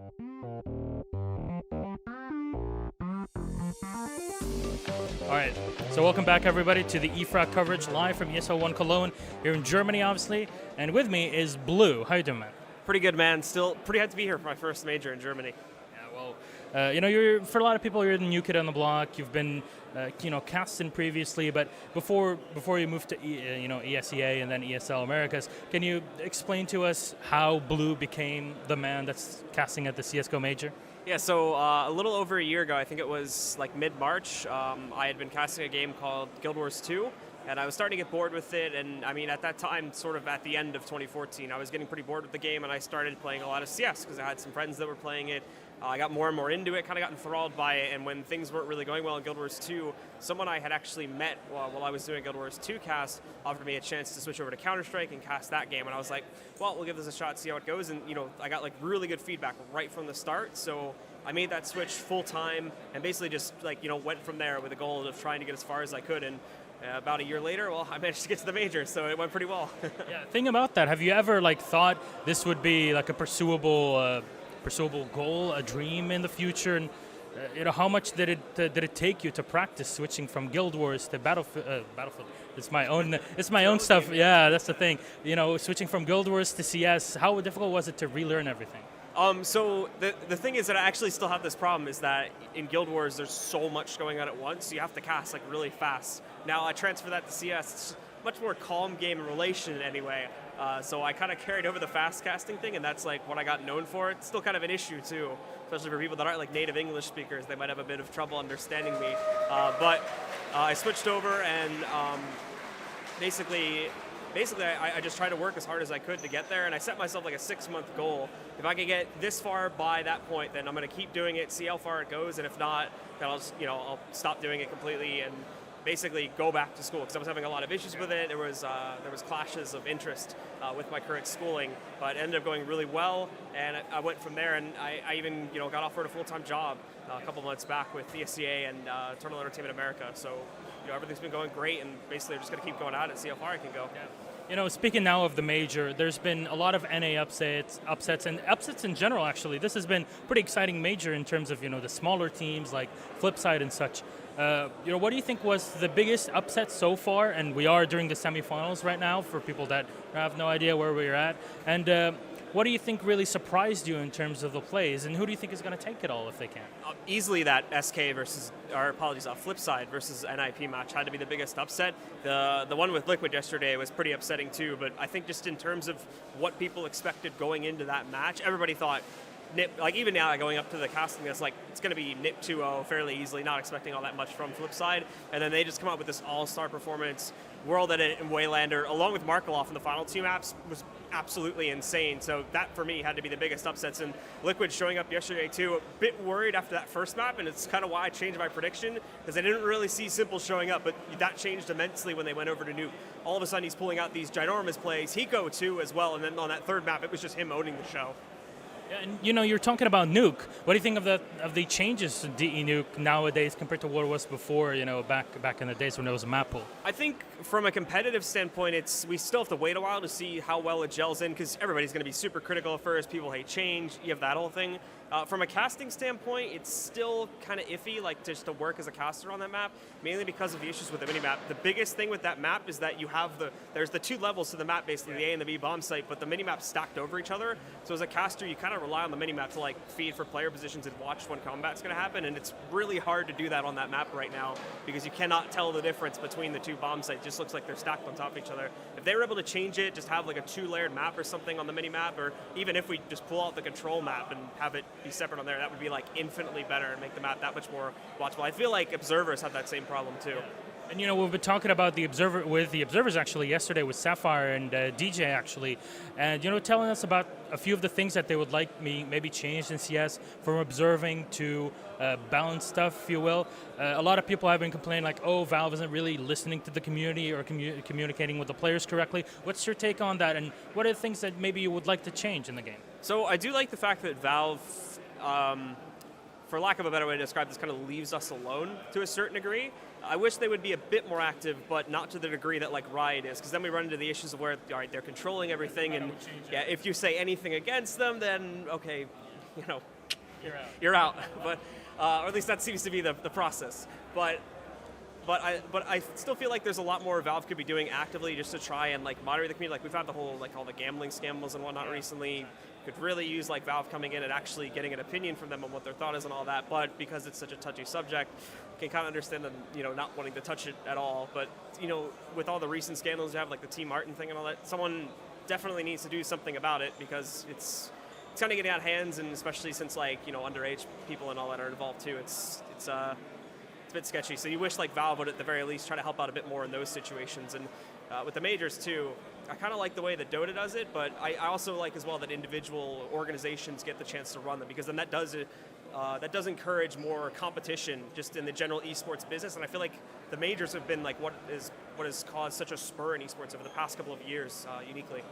All right, so welcome back, everybody, to the e-frag coverage live from ESL One Cologne here in Germany, obviously. And with me is Blue. How you doing, man? Pretty good, man. Still pretty hyped to be here for my first major in Germany. Yeah, well, you're for a lot of people, you're the new kid on the block. You've been, casting previously, but before you moved to ESEA and then ESL Americas, can you explain to us how Blue became the man that's casting at the CS:GO major? Yeah, so a little over a year ago, I think it was like mid-March, I had been casting a game called Guild Wars 2, and I was starting to get bored with it, and I mean, at that time, sort of at the end of 2014, I was getting pretty bored with the game, and I started playing a lot of CS, because I had some friends that were playing it. I got more and more into it, kind of got enthralled by it, and when things weren't really going well in Guild Wars 2, someone I had actually met while I was doing Guild Wars 2 cast offered me a chance to switch over to Counter-Strike and cast that game, and I was like, well, we'll give this a shot, see how it goes, and I got like really good feedback right from the start, so I made that switch full-time and basically just went from there with the goal of trying to get as far as I could, and about a year later, well, I managed to get to the major, so it went pretty well. Yeah, think about that. Have you ever thought this would be like a pursuable goal, a dream in the future? And how much did it take you to practice switching from Guild Wars to Battlefield? It's my own stuff. Yeah, that's the thing. Switching from Guild Wars to CS. How difficult was it to relearn everything? So the thing is that I actually still have this problem, is that in Guild Wars there's so much going on at once, so you have to cast really fast. Now I transfer that to CS, it's a much more calm game in relation anyway. So I kind of carried over the fast casting thing, and that's what I got known for. It's still kind of an issue too, especially for people that aren't native English speakers. They might have a bit of trouble understanding me. But I switched over, and basically I just tried to work as hard as I could to get there, and I set myself a 6-month goal. If I can get this far by that point, then I'm going to keep doing it, see how far it goes, and if not, then I'll stop doing it completely and basically go back to school, because I was having a lot of issues with it. There was clashes of interest with my current schooling, but it ended up going really well, and I went from there, and I even got offered a full-time job a couple months back with ESEA and Total Entertainment America. So everything's been going great, and basically I'm just going to keep going out and see how far I can go. Yeah. Speaking now of the major, there's been a lot of NA upsets and upsets in general, actually. This has been pretty exciting major in terms of, the smaller teams like Flipside and such. What do you think was the biggest upset so far? And we are during the semifinals right now for people that have no idea where we're at. And what do you think really surprised you in terms of the plays? And who do you think is going to take it all if they can? Easily that Flipside versus NIP match had to be the biggest upset. The one with Liquid yesterday was pretty upsetting too, but I think just in terms of what people expected going into that match, everybody thought NIP, even now going up to the casting, it's going to be NIP 2-0 fairly easily, not expecting all that much from Flipside, and then they just come up with this all-star performance. World Edit and Waylander, along with Markeloff in the final two maps, was absolutely insane. So that, for me, had to be the biggest upsets. And Liquid showing up yesterday, too, a bit worried after that first map, and it's kind of why I changed my prediction, because I didn't really see Simple showing up, but that changed immensely when they went over to Nuke. All of a sudden, he's pulling out these ginormous plays. Hiko, too, as well, and then on that third map, it was just him owning the show. Yeah, and you're talking about Nuke. What do you think of the changes to DE Nuke nowadays compared to what it was before? Back in the days when it was a map pool. I think from a competitive standpoint, we still have to wait a while to see how well it gels in, because everybody's going to be super critical at first. People hate change. You have that whole thing. From a casting standpoint, it's still kind of iffy, just to work as a caster on that map, mainly because of the issues with the minimap. The biggest thing with that map is that there's the two levels to the map, basically, the A and the B bomb site, but the minimap's stacked over each other. So as a caster, you kind of rely on the minimap to feed for player positions and watch when combat's going to happen, and it's really hard to do that on that map right now, because you cannot tell the difference between the two bomb sites. It just looks like they're stacked on top of each other. If they were able to change it, just have a 2-layered map or something on the minimap, or even if we just pull out the control map and have it be separate on there, that would be infinitely better and make the map that much more watchable. I feel like Observers have that same problem too. And we've been talking about the Observers actually yesterday with Sapphire and DJ actually, and telling us about a few of the things that they would like maybe changed in CS from observing to balance stuff, if you will. A lot of people have been complaining oh, Valve isn't really listening to the community or communicating with the players correctly. What's your take on that, and what are the things that maybe you would like to change in the game? So I do like the fact that Valve, for lack of a better way to describe this, kind of leaves us alone to a certain degree. I wish they would be a bit more active, but not to the degree that Riot is, because then we run into the issues of where, all right, they're controlling everything, and if you say anything against them, then okay, you're out. But or at least that seems to be the process. But I still feel like there's a lot more Valve could be doing actively just to try and like moderate the community. Like we've had the whole like all the gambling scandals and whatnot recently. Could really use like Valve coming in and actually getting an opinion from them on what their thought is and all that. But because it's such a touchy subject, you can kind of understand them, not wanting to touch it at all. But with all the recent scandals you have, like the Team Martin thing and all that, someone definitely needs to do something about it because it's kind of getting out of hands, and especially since like underage people and all that are involved too. It's a bit sketchy. So you wish like Valve would at the very least try to help out a bit more in those situations. And with the majors too, I kind of like the way that Dota does it, but I also like as well that individual organizations get the chance to run them, because then that does encourage more competition just in the general esports business. And I feel like the majors have been like what has caused such a spur in esports over the past couple of years, uniquely.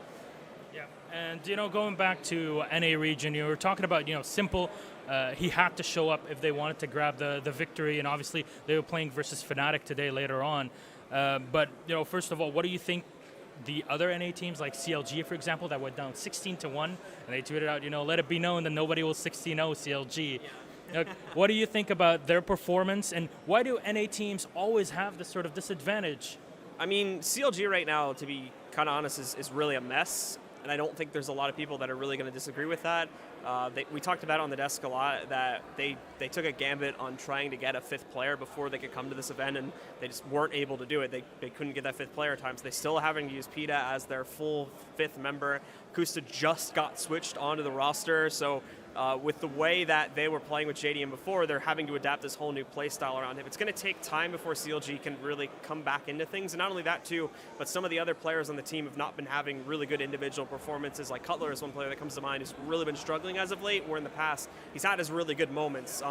Yeah, and going back to NA region, you were talking about Simple. He had to show up if they wanted to grab the victory, and obviously they were playing versus Fnatic today later on. But first of all, what do you think the other NA teams like CLG, for example, that went down 16-1, and they tweeted out, let it be known that nobody will 16-0 CLG. Yeah. What do you think about their performance, and why do NA teams always have this sort of disadvantage? I mean, CLG right now, to be kind of honest, is really a mess. And I don't think there's a lot of people that are really going to disagree with that. We talked about on the desk a lot that they took a gambit on trying to get a fifth player before they could come to this event, and they just weren't able to do it. They couldn't get that fifth player time, so they still having to use PETA as their full fifth member. Kusta just got switched onto the roster, so with the way that they were playing with JDM before, they're having to adapt this whole new play style around him. It's going to take time before CLG can really come back into things, and not only that too, but some of the other players on the team have not been having really good individual performances. Like Cutler is one player that comes to mind who's really been struggling as of late, where in the past he's had his really good moments.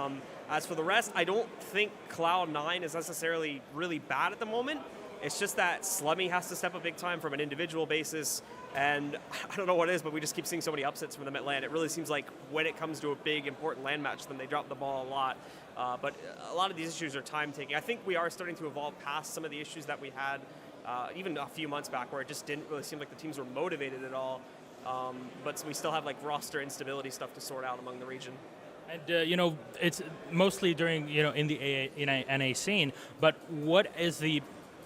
As for the rest, I don't think Cloud9 is necessarily really bad at the moment. It's just that Slummy has to step up big time from an individual basis, and I don't know what it is, but we just keep seeing so many upsets from them at LAN. It really seems like when it comes to a big, important LAN match, then they drop the ball a lot. But a lot of these issues are time-taking. I think we are starting to evolve past some of the issues that we had even a few months back, where it just didn't really seem like the teams were motivated at all. But we still have like roster instability stuff to sort out among the region. And it's mostly during in the NA scene. But what is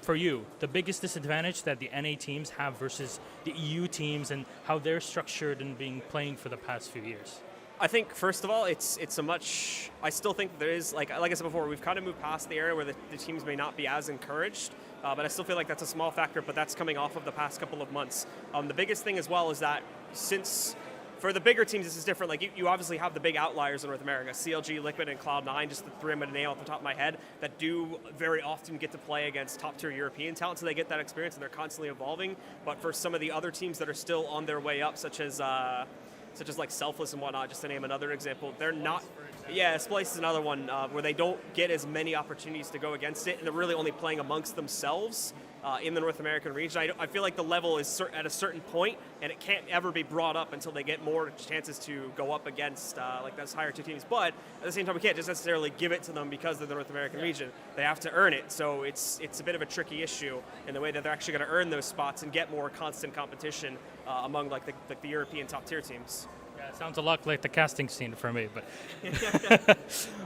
for you, the biggest disadvantage that the NA teams have versus the EU teams, and how they're structured and being playing for the past few years? I think, first of all, it's a much. I still think there is, like I said before, we've kind of moved past the area where the teams may not be as encouraged, but I still feel like that's a small factor, but that's coming off of the past couple of months. The biggest thing as well is that for the bigger teams, this is different. Like you obviously have the big outliers in North America, CLG, Liquid, and Cloud9, just the three I'm going to name off the top of my head, that do very often get to play against top-tier European talent, so they get that experience and they're constantly evolving. But for some of the other teams that are still on their way up, such as like Selfless and whatnot, just to name another example, they're not. Yeah, Splice is another one where they don't get as many opportunities to go against it, and they're really only playing amongst themselves in the North American region. I feel like the level is at a certain point, and it can't ever be brought up until they get more chances to go up against like those higher two teams. But at the same time, we can't just necessarily give it to them because they're the North American region. They have to earn it, so it's a bit of a tricky issue in the way that they're actually going to earn those spots and get more constant competition among like the European top tier teams. Yeah, it sounds a lot like the casting scene for me, but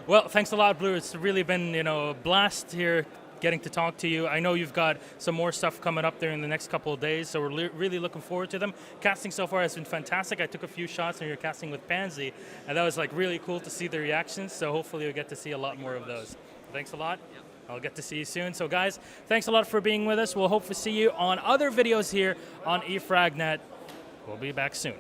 well, thanks a lot, Blue. It's really been a blast here getting to talk to you. I know you've got some more stuff coming up there in the next couple of days, so we're really looking forward to them. Casting so far has been fantastic. I took a few shots when you were casting with Pansy, and that was like really cool to see the reactions, so hopefully we'll get to see a lot more of those. Thanks a lot. Yep. I'll get to see you soon. So guys, thanks a lot for being with us. We'll hope to see you on other videos here on e-frag.net. We'll be back soon.